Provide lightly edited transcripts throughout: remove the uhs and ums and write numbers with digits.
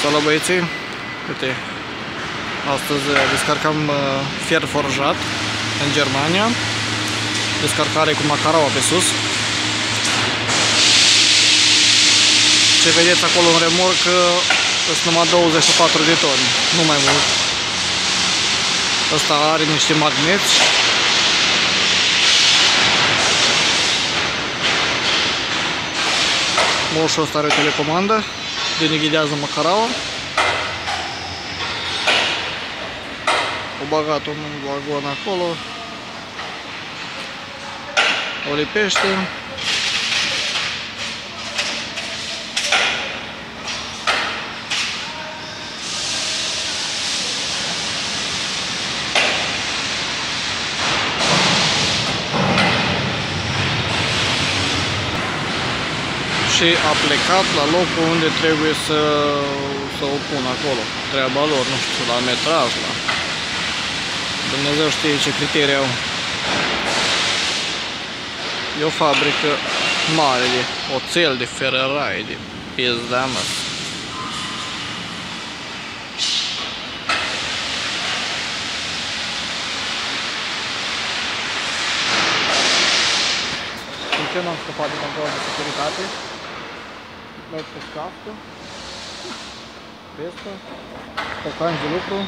Salut băieții! Uite, astăzi descarcăm fier forjat în Germania. Descarcare cu macaraua pe sus. Ce vedeți acolo în remorc sunt numai 24 de toni, nu mai mult. Ăsta are niște magneți. Moșul ăsta are o telecomandă de ne ghidează macaraua. O băgat în vagon acolo. O lipește. Și a plecat la locul unde trebuie să o pun acolo. Treaba lor, nu știu, la metraj, la... Dumnezeu știe ce criterii au. E o fabrică mare de oțel, de ferărai, de pizda, mă. De ce n-am scăpat de control de securitate? Merg pe scaftă, vestă, tocanci de lucru.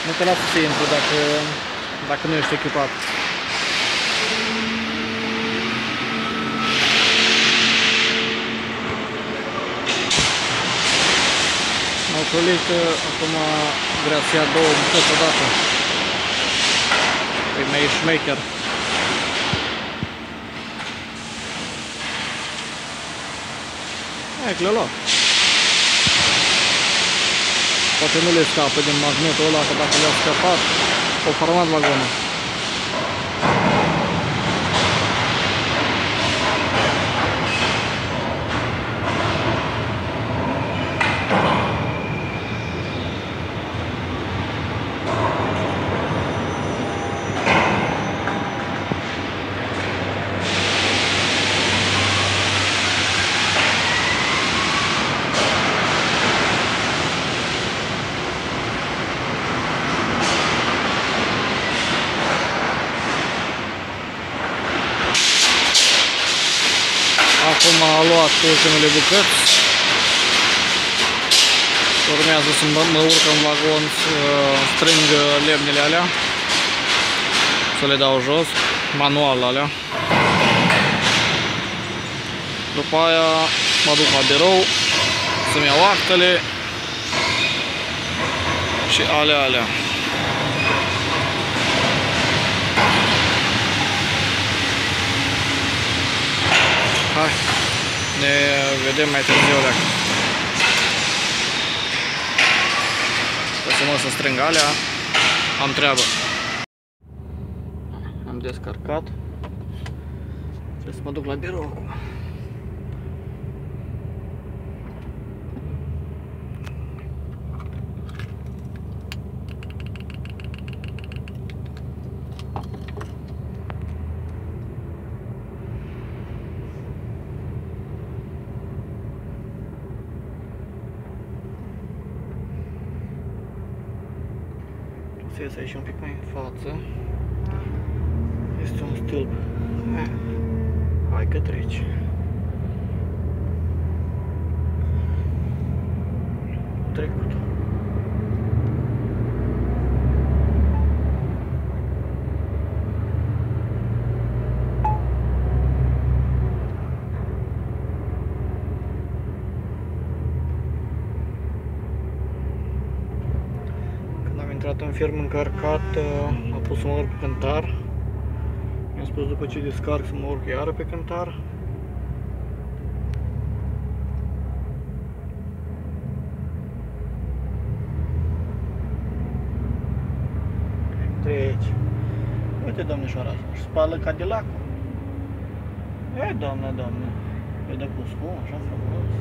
Nu te lasă să intru dacă nu ești echipat. M-au șolit că acum vrea să ia două bucăți odată. E mai șmecher. Hai că le-a luat. Poate nu le scapă din magnetul ăla, că dacă le-a scăpat, au format vagonul. Acum a luat ultimele bucăți. Urmează să mă urc în vagon, să strâng lemnele alea, să le dau jos, manual alea. După aia mă duc la birou să-mi iau actele și alea. Hai, ne vedem mai târziu dacă. Să să strâng alea, am treabă. Am descarcat. Trebuie să mă duc la birou acum. Să ies aici un pic mai în față. Este un stâlp. Hai că treci. Trecut. În ferm încărcat, am pus să mă urc pe cântar. Mi-a spus după ce descarc să mă urc iară pe cântar. Treci. Uite, domnișoara asta, își spală Cadillacul. E, doamnă, e de cu spun, așa frumos.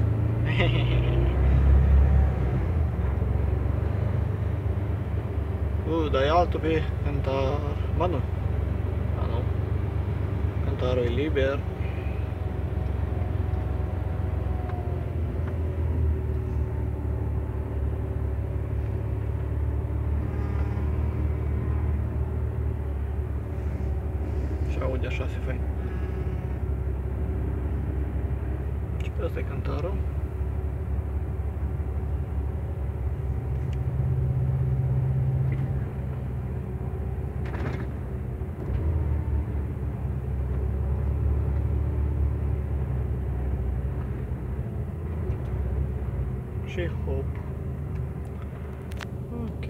Dar e altul pe cântar. Ba nu. Cântarul e liber. uite așa se fain. Și pe asta e cântarul. Și hop. Ok.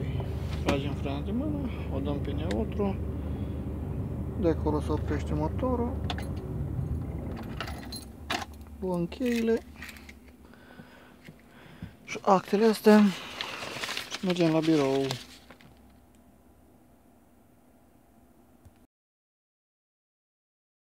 Tragem frâna de mână, o dăm pe neutru. De acolo se oprește motorul. Luăm cheile. Și actele astea. Și mergem la birou.